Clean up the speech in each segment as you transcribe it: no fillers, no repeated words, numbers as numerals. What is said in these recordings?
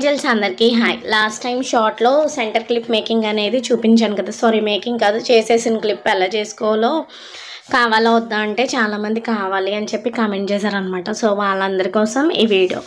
Angels అందరికీ hi. Last time షార్ట్లో center clip making అనేది చూపించాను కదా. సారీ, మేకింగ్ కాదు, చేసేసిన క్లిప్ ఎలా చేసుకోవాలో కావాలా వద్దా అంటే చాలామంది కావాలి అని చెప్పి కామెంట్ చేశారనమాట. సో వాళ్ళందరి కోసం ఈ వీడియో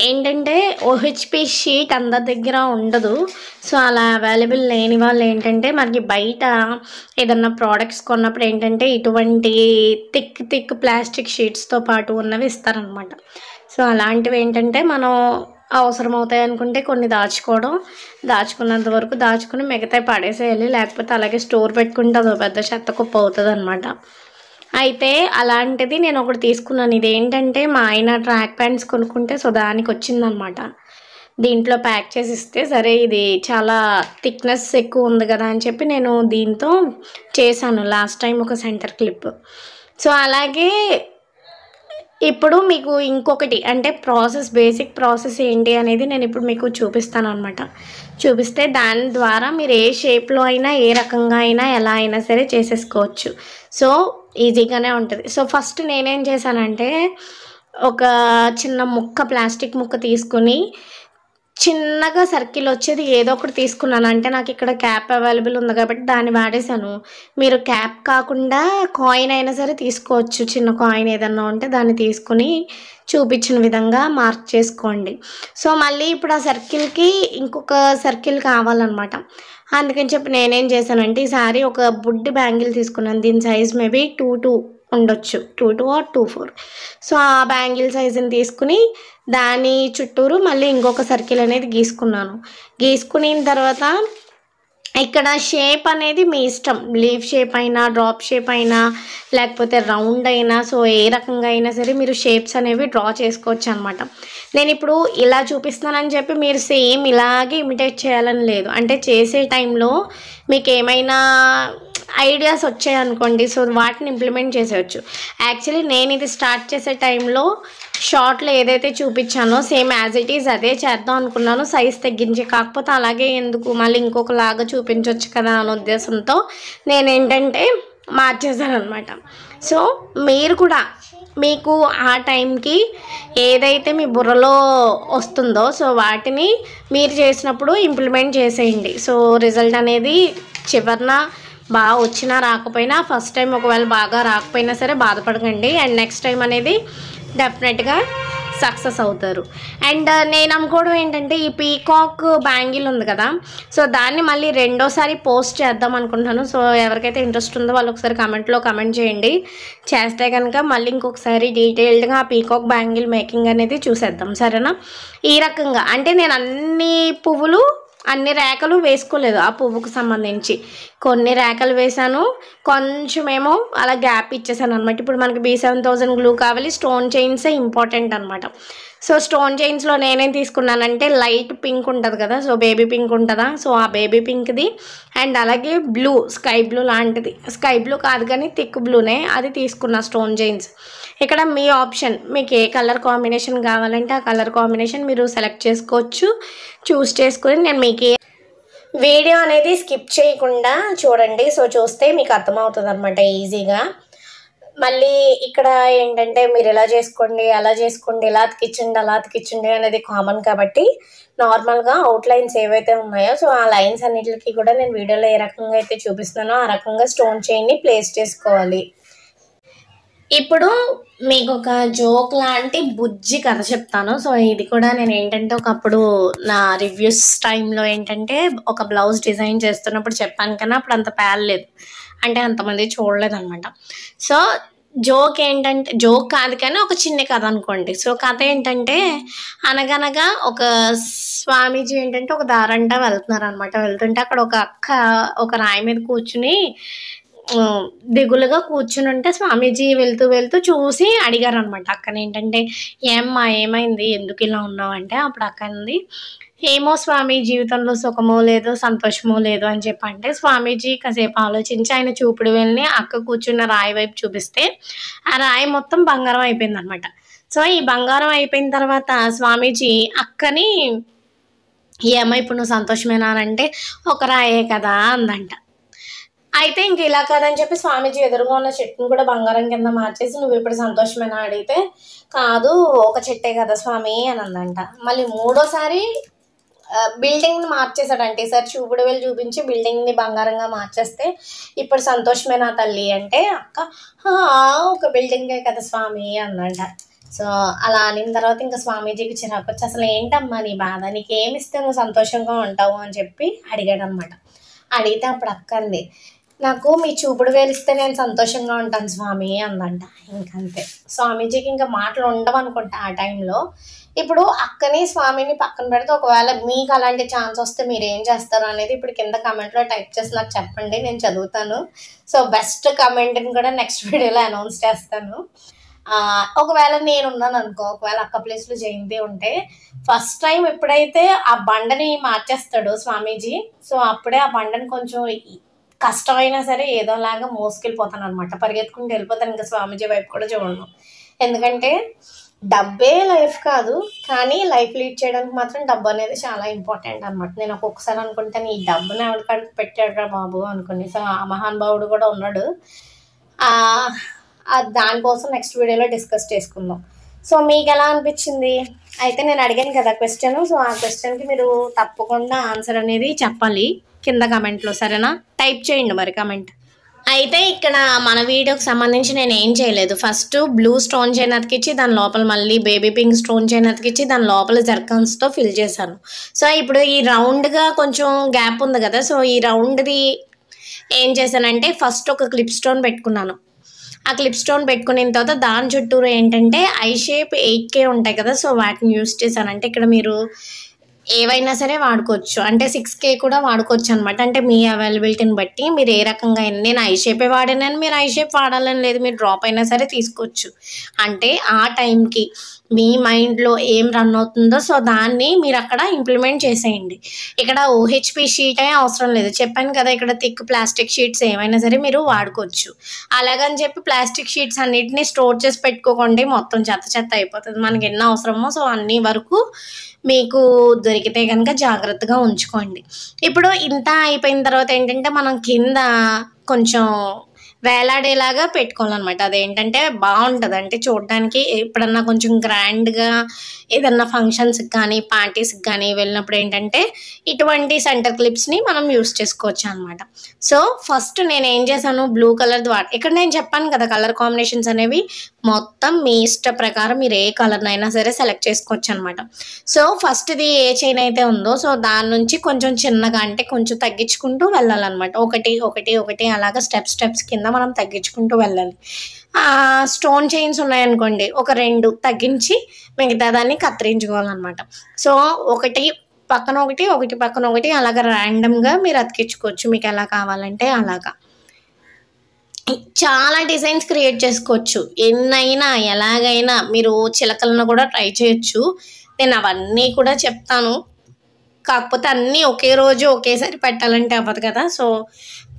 ఏంటంటే, ఓహెచ్పి షీట్ అందరి దగ్గర ఉండదు. సో అలా అవైలబుల్ లేని వాళ్ళు ఏంటంటే, మనకి బయట ఏదన్నా ప్రోడక్ట్స్ కొన్నప్పుడు ఏంటంటే ఇటువంటి థిక్ ప్లాస్టిక్ షీట్స్తో పాటు ఉన్నవి ఇస్తారనమాట. సో అలాంటివి ఏంటంటే మనం అవసరం అవుతాయి అనుకుంటే కొన్ని దాచుకున్నంత వరకు దాచుకుని మిగతాయి పడేసేయాలి. లేకపోతే అలాగే స్టోర్ పెట్టుకుంటే అదో పెద్ద చెత్త కుప్ప అవుతుంది అనమాట. అయితే అలాంటిది నేను ఒకటి తీసుకున్నాను. ఇది ఏంటంటే మా ఆయన ట్రాక్ ప్యాంట్స్ కొనుక్కుంటే సో దానికి వచ్చిందనమాట. దీంట్లో ప్యాక్ చేసి ఇస్తే సరే ఇది చాలా థిక్నెస్ ఎక్కువ ఉంది కదా అని చెప్పి నేను దీంతో చేశాను లాస్ట్ టైం ఒక సెంటర్ క్లిప్. సో అలాగే ఇప్పుడు మీకు ఇంకొకటి అంటే బేసిక్ ప్రాసెస్ ఏంటి అనేది నేను ఇప్పుడు మీకు చూపిస్తాను అనమాట. చూపిస్తే దాని ద్వారా మీరు ఏ షేప్లో అయినా ఏ రకంగా అయినా ఎలా అయినా సరే చేసేసుకోవచ్చు. సో ఈజీగానే ఉంటుంది. సో ఫస్ట్ నేనేం చేశానంటే, ఒక చిన్న ప్లాస్టిక్ ముక్క తీసుకుని చిన్నగా సర్కిల్ వచ్చేది ఏదో ఒకటి తీసుకున్నాను. అంటే నాకు ఇక్కడ క్యాప్ అవైలబుల్ ఉంది కాబట్టి దాన్ని వాడేశాను. మీరు క్యాప్ కాకుండా కాయిన్ అయినా సరే తీసుకోవచ్చు. చిన్న కాయిన్ ఏదన్నా ఉంటే దాన్ని తీసుకుని చూపించిన విధంగా మార్క్ చేసుకోండి. సో మళ్ళీ ఇప్పుడు ఆ సర్కిల్కి ఇంకొక సర్కిల్ కావాలన్నమాట. అందుకని చెప్పి నేనేం చేశానంటే, ఈసారి ఒక బుడ్డి బ్యాంగిల్ తీసుకున్నాను. దీని సైజ్ మేబీ 2 ఉండొచ్చు, 2 ఆర్ 2 సో ఆ బ్యాంగిల్ సైజుని తీసుకుని దాని చుట్టూరు మళ్ళీ ఇంకొక సర్కిల్ అనేది గీసుకున్న తర్వాత ఇక్కడ షేప్ అనేది మీ ఇష్టం. లీఫ్ షేప్ అయినా, డ్రాప్ షేప్ అయినా, లేకపోతే రౌండ్ అయినా, సో ఏ రకంగా అయినా సరే మీరు షేప్స్ అనేవి డ్రా చేసుకోవచ్చు అనమాట. నేను ఇప్పుడు ఇలా చూపిస్తున్నానని చెప్పి మీరు సేమ్ ఇలాగే ఇమిటేట్ చేయాలని లేదు. అంటే చేసే టైంలో మీకు ఏమైనా ఐడియాస్ వచ్చాయనుకోండి, సో వాటిని ఇంప్లిమెంట్ చేసేయచ్చు. యాక్చువల్లీ నేను ఇది స్టార్ట్ చేసే టైంలో షార్ట్లో ఏదైతే చూపించానో సేమ్ యాజ్ ఇట్ ఈజ్ అదే చేద్దాం అనుకున్నాను, సైజ్ తగ్గించి. కాకపోతే అలాగే ఎందుకు మళ్ళీ ఇంకొకలాగా చూపించవచ్చు కదా అనే ఉద్దేశంతో నేనేంటంటే మార్చేశాను అనమాట. సో మీరు కూడా మీకు ఆ టైంకి ఏదైతే మీ బుర్రలో వస్తుందో సో వాటిని మీరు చేసినప్పుడు ఇంప్లిమెంట్ చేసేయండి. సో రిజల్ట్ అనేది చివరిన బాగా వచ్చినా రాకపోయినా, ఫస్ట్ టైం ఒకవేళ బాగా రాకపోయినా సరే బాధపడకండి. అండ్ నెక్స్ట్ టైం అనేది డెఫినెట్గా సక్సెస్ అవుతారు. అండ్ నేను అనుకోవడం ఏంటంటే, ఈ పీకాక్ బ్యాంగిల్ ఉంది కదా, సో దాన్ని మళ్ళీ రెండోసారి పోస్ట్ చేద్దాం అనుకుంటున్నాను. సో ఎవరికైతే ఇంట్రెస్ట్ ఉందో వాళ్ళు ఒకసారి కమెంట్ చేయండి. చేస్తే కనుక మళ్ళీ ఇంకొకసారి డీటెయిల్డ్గా ఆ పీకాక్ బ్యాంగిల్ మేకింగ్ అనేది చూసేద్దాం, సరేనా? ఈ రకంగా అంటే నేను అన్ని రేఖలు వేసుకోలేదు. ఆ పువ్వుకు సంబంధించి కొన్ని రేఖలు వేసాను, కొంచెమేమో అలా గ్యాప్ ఇచ్చేసాను అనమాట. ఇప్పుడు మనకి B7000 గ్లూ కావాలి, స్టోన్ చైన్సే ఇంపార్టెంట్ అనమాట. సో స్టోన్ చైన్స్లో నేనేం తీసుకున్నానంటే, లైట్ పింక్ ఉంటుంది కదా, సో బేబీ పింక్ ఉంటుందా, సో ఆ బేబీ పింక్ది అండ్ అలాగే స్కై బ్లూ లాంటిది, స్కై బ్లూ కాదు కానీ థిక్ బ్లూనే, అది తీసుకున్నా స్టోన్ చైన్స్. ఇక్కడ మీ ఆప్షన్, మీకు ఏ కలర్ కాంబినేషన్ కావాలంటే ఆ కలర్ కాంబినేషన్ మీరు సెలెక్ట్ చేసుకోవచ్చు. చూస్ చేసుకుని నేను మీకు వీడియో అనేది స్కిప్ చేయకుండా చూడండి. సో చూస్తే మీకు అర్థమవుతుంది అనమాట ఈజీగా. మళ్ళీ ఇక్కడ ఏంటంటే, మీరు ఇలా చేసుకోండి, అలా చేసుకోండి, ఇలా అతికించండి అనేది కామన్ కాబట్టి నార్మల్గా అవుట్లైన్స్ ఏవైతే ఉన్నాయో సో ఆ లైన్స్ అన్నిటికీ కూడా నేను వీడియోలో ఏ రకంగా అయితే చూపిస్తున్నానో ఆ రకంగా స్టోన్ చైన్ని ప్లేస్ చేసుకోవాలి. ఇప్పుడు మీకు ఒక జోక్ లాంటి బుజ్జి కథ చెప్తాను. సో ఇది కూడా నేను ఏంటంటే ఒకప్పుడు నా రివ్యూస్ టైంలో ఏంటంటే ఒక బ్లౌజ్ డిజైన్ చేస్తున్నప్పుడు చెప్పాను, కానీ అప్పుడు అంత పేర్లేదు, అంటే అంతమంది చూడలేదన్నమాట. సో జోక్ కాదు కానీ ఒక చిన్న కథ అనుకోండి. సో కథ ఏంటంటే, అనగనగా ఒక స్వామీజీ ఏంటంటే ఒక దారంటా వెళ్తున్నారు అనమాట. వెళ్తుంటే అక్కడ ఒక అక్క ఒక రాయి మీద కూర్చుని దిగులుగా కూర్చుని ఉంటే స్వామీజీ వెళ్తూ చూసి అడిగారు అనమాట అక్కని ఏంటంటే, ఏమ్మా ఏమైంది, ఎందుకు ఇలా ఉన్నావు అంటే, అప్పుడు అక్క అంది, ఏమో స్వామి, జీవితంలో సుఖమో లేదు సంతోషమో లేదు అని చెప్పి. అంటే స్వామీజీ కాసేపు ఆలోచించి ఆయన చూపుడు వెళ్ళి అక్క కూర్చున్న రాయి వైపు చూపిస్తే ఆ రాయి మొత్తం బంగారం అయిపోయింది అనమాట. సో ఈ బంగారం అయిపోయిన తర్వాత స్వామీజీ అక్కని, ఏమో ఇప్పుడు నువ్వు సంతోషమేనా అంటే, ఒక రాయే కదా అందంట. అయితే ఇంక ఇలా కాదని చెప్పి స్వామీజీ ఎదురుగా ఉన్న చెట్టును కూడా బంగారం కింద మార్చేసి, నువ్వు ఇప్పుడు సంతోషమేనా అడిగితే, కాదు ఒక చెట్టే కదా స్వామి అని అందంట. మళ్ళీ మూడోసారి బిల్డింగ్ని మార్చేశాడంటే సార్ చూపుడు వేలు చూపించి బిల్డింగ్ని బంగారంగా మార్చేస్తే ఇప్పుడు సంతోషమే నా తల్లి అంటే అక్క ఒక బిల్డింగే కదా స్వామి అన్నంట. సో అలా అనిన తర్వాత ఇంకా స్వామీజీకి చిరాకు వచ్చి అసలు ఏంటమ్మా నీ బాధ, నీకు ఏమి ఇస్తే నువ్వు సంతోషంగా ఉంటావు అని చెప్పి అడిగాడు అనమాట. అడిగితే అప్పుడు అక్క అంది, నాకు మీ చూపుడు వేలిస్తే నేను సంతోషంగా ఉంటాను స్వామి అందంట. ఇంకంతే, స్వామీజీకి ఇంకా మాటలు ఉండవు అనుకుంటా ఆ టైంలో. ఇప్పుడు అక్కని స్వామిని పక్కన పెడితే ఒకవేళ మీకు అలాంటి ఛాన్స్ వస్తే మీరు ఏం చేస్తారు అనేది ఇప్పుడు కింద కమెంట్లో టైప్ చేసి నాకు చెప్పండి, నేను చదువుతాను. సో బెస్ట్ కమెంట్ని కూడా నెక్స్ట్ వీడియోలో అనౌన్స్ చేస్తాను. ఒకవేళ నేను ఉన్నాను అనుకో, ఒకవేళ అక్క ప్లేస్లో జయంతి ఉంటే ఫస్ట్ టైం ఎప్పుడైతే ఆ బండని మార్చేస్తాడో స్వామీజీ, సో అప్పుడే ఆ బండని కొంచెం కష్టమైనా సరే ఏదోలాగా మోసుకెళ్ళిపోతాను అనమాట, పరిగెత్తుకుంటూ వెళ్ళిపోతాను. ఇంకా స్వామీజీ వైపు కూడా చూడను, ఎందుకంటే డబ్బే లైఫ్ కాదు, కానీ లైఫ్ లీడ్ చేయడానికి మాత్రం డబ్బు అనేది చాలా ఇంపార్టెంట్ అనమాట. నేను ఒక్కొక్కసారి అనుకుంటాను ఈ డబ్బుని ఎవరికాడికి పెట్టాడురా బాబు అనుకుని. సో ఆ మహానుభావుడు కూడా ఉన్నాడు, దానికోసం నెక్స్ట్ వీడియోలో డిస్కస్ చేసుకుందాం. సో మీకు ఎలా అనిపించింది? అయితే నేను అడిగాను కదా క్వశ్చన్, సో ఆ క్వశ్చన్కి మీరు తప్పకుండా ఆన్సర్ అనేది చెప్పాలి కింద కమెంట్లో, సరేనా? టైప్ చేయండి మరి కమెంట్. అయితే ఇక్కడ మన వీడియోకి సంబంధించి నేను ఏం చేయలేదు, ఫస్ట్ బ్లూ స్టోన్ చైన్ అతికిచ్చి దాని లోపల మళ్ళీ బేబీ పింక్ స్టోన్ చైన్ అతికిచ్చి దాని లోపల జర్కన్స్తో ఫిల్ చేశాను. సో ఇప్పుడు ఈ రౌండ్గా కొంచెం గ్యాప్ ఉంది కదా, సో ఈ రౌండ్ది ఏం చేశానంటే ఫస్ట్ ఒక క్లిప్ స్టోన్ పెట్టుకున్నాను. ఆ క్లిప్ స్టోన్ పెట్టుకున్న తర్వాత దాని చుట్టూరు ఏంటంటే ఐ షేప్ 8K ఉంటాయి కదా, సో వాటిని యూస్ చేశాను. అంటే ఇక్కడ మీరు ఏవైనా సరే వాడుకోవచ్చు, అంటే 6K కూడా వాడుకోవచ్చు అనమాట. అంటే మీ అవైలబిలిటీని బట్టి మీరు ఏ రకంగా అయినా, నేను ఐ షేపే వాడానని మీరు ఐ షేప్ వాడాలని లేదు, మీరు డ్రాప్ అయినా సరే తీసుకోవచ్చు. అంటే ఆ టైంకి మీ మైండ్లో ఏం రన్ అవుతుందో సో దాన్ని మీరు అక్కడ ఇంప్లిమెంట్ చేసేయండి. ఇక్కడ OHP షీటే అవసరం లేదు, చెప్పాను కదా, ఇక్కడ థిక్ ప్లాస్టిక్ షీట్స్ ఏమైనా సరే మీరు వాడుకోవచ్చు. అలాగని చెప్పి ప్లాస్టిక్ షీట్స్ అన్నిటినీ స్టోర్ చేసి పెట్టుకోకండి, మొత్తం చెత్త అయిపోతుంది. మనకి ఎన్ని అవసరమో సో అన్ని వరకు మీకు దొరికితే కనుక జాగ్రత్తగా ఉంచుకోండి. ఇప్పుడు ఇంత అయిపోయిన తర్వాత ఏంటంటే మనం కింద కొంచెం వేలాడేలాగా పెట్టుకోవాలన్నమాట. అదేంటంటే బాగుంటుంది, అంటే చూడడానికి ఎప్పుడన్నా కొంచెం గ్రాండ్గా ఏదన్నా ఫంక్షన్స్కి కానీ పార్టీస్కి కానీ వెళ్ళినప్పుడు ఏంటంటే ఇటువంటి సెంటర్ క్లిప్స్ని మనం యూస్ చేసుకోవచ్చు అనమాట. సో ఫస్ట్ నేను ఏం చేశాను, బ్లూ కలర్ ఇక్కడ నేను చెప్పాను కదా కలర్ కాంబినేషన్స్ అనేవి మొత్తం మీ ఇష్ట ప్రకారం మీరు ఏ కలర్నైనా సరే సెలెక్ట్ చేసుకోవచ్చు అనమాట. సో ఫస్ట్ది ఏ చైన్ అయితే ఉందో సో దాని నుంచి కొంచెం చిన్నగా అంటే కొంచెం తగ్గించుకుంటూ వెళ్ళాలన్నమాట. ఒకటి అలాగా స్టెప్స్ కింద మనం తగ్గించుకుంటూ వెళ్ళాలి. స్టోన్ చైన్స్ ఉన్నాయనుకోండి, ఒక 2 తగ్గించి మిగతా దాన్ని కత్తిరించుకోవాలన్నమాట. సో ఒకటి పక్కన ఒకటి అలాగా ర్యాండమ్గా మీరు అతికించుకోవచ్చు, మీకు ఎలా కావాలంటే అలాగా. చాలా డిజైన్స్ క్రియేట్ చేసుకోవచ్చు, ఎన్నైనా ఎలాగైనా మీరు చిలకలను కూడా ట్రై చేయొచ్చు. నేను అవన్నీ కూడా చెప్తాను, కాకపోతే అన్నీ ఒకే రోజు ఒకేసారి పెట్టాలంటే అవ్వదు కదా. సో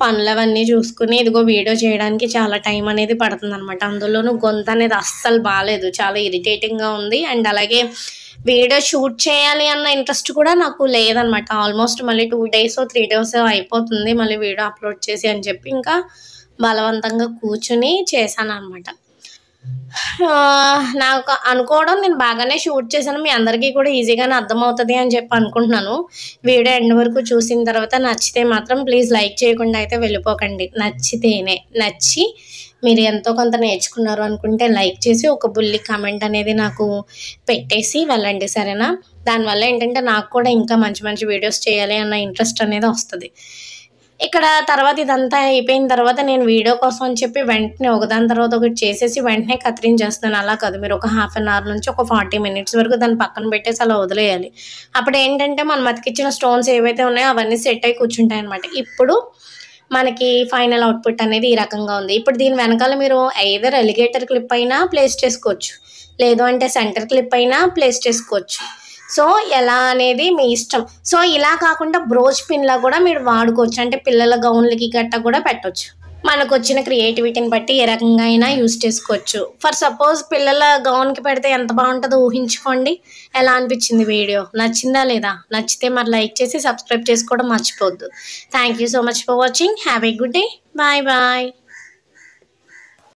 పనులు అవన్నీ చూసుకుని ఇదిగో వీడియో చేయడానికి చాలా టైం అనేది పడుతుంది అనమాట. అందులోనూ గొంతు అనేది అస్సలు బాగాలేదు, చాలా ఇరిటేటింగ్గా ఉంది. అండ్ అలాగే వీడియో షూట్ చేయాలి అన్న ఇంట్రెస్ట్ కూడా నాకు లేదనమాట. ఆల్మోస్ట్ మళ్ళీ 2 days 3 days అయిపోతుంది మళ్ళీ వీడియో అప్లోడ్ చేసి అని చెప్పి ఇంకా బలవంతంగా కూర్చుని చేశాను అనమాట. నాకు అనుకోవడం నేను బాగానే షూట్ చేశాను, మీ అందరికీ కూడా ఈజీగానే అర్థమవుతుంది అని చెప్పి అనుకుంటున్నాను. వీడియో ఎండ్ వరకు చూసిన తర్వాత నచ్చితే మాత్రం ప్లీజ్ లైక్ చేయకుండా అయితే వెళ్ళిపోకండి. నచ్చి మీరు ఎంతో కొంత నేర్చుకున్నారు అనుకుంటే లైక్ చేసి ఒక బుల్లి కామెంట్ అనేది నాకు పెట్టేసి వెళ్ళండి, సరేనా? దానివల్ల ఏంటంటే నాకు కూడా ఇంకా మంచి వీడియోస్ చేయాలి అన్న ఇంట్రెస్ట్ అనేది వస్తుంది. ఇక్కడ తర్వాత ఇదంతా అయిపోయిన తర్వాత నేను వీడియో కోసం అని చెప్పి వెంటనే ఒకదాని తర్వాత ఒకటి చేసేసి వెంటనే కత్తిరించేస్తున్నాను. అలా కాదు, మీరు ఒక 1/2 hour నుంచి ఒక 40 minutes వరకు దాన్ని పక్కన పెట్టేసి అలా వదిలేయాలి. అప్పుడు ఏంటంటే మనం అతికిచ్చిన స్టోన్స్ ఏవైతే ఉన్నాయో అవన్నీ సెట్ అయి కూర్చుంటాయి అనమాట. ఇప్పుడు మనకి ఫైనల్ అవుట్పుట్ అనేది ఈ రకంగా ఉంది. ఇప్పుడు దీని వెనకాల మీరు ఐదర్ ఎలిగేటర్ క్లిప్ అయినా ప్లేస్ చేసుకోవచ్చు, లేదు అంటే సెంటర్ క్లిప్ అయినా ప్లేస్ చేసుకోవచ్చు. సో ఎలా అనేది మీ ఇష్టం. సో ఇలా కాకుండా బ్రోచ్ పిన్లా కూడా మీరు వాడుకోవచ్చు, అంటే పిల్లల గౌన్లకి గట్ట కూడా పెట్టవచ్చు. మనకు వచ్చిన క్రియేటివిటీని బట్టి ఏ రకంగా అయినా యూస్ చేసుకోవచ్చు. ఫర్ సపోజ్ పిల్లల గౌన్కి పెడితే ఎంత బాగుంటుందో ఊహించుకోండి. ఎలా అనిపించింది వీడియో, నచ్చిందా లేదా? నచ్చితే మరి లైక్ చేసి సబ్స్క్రైబ్ చేసుకోవడం మర్చిపోవద్దు. Thank you so much for watching. Have a good day. Bye.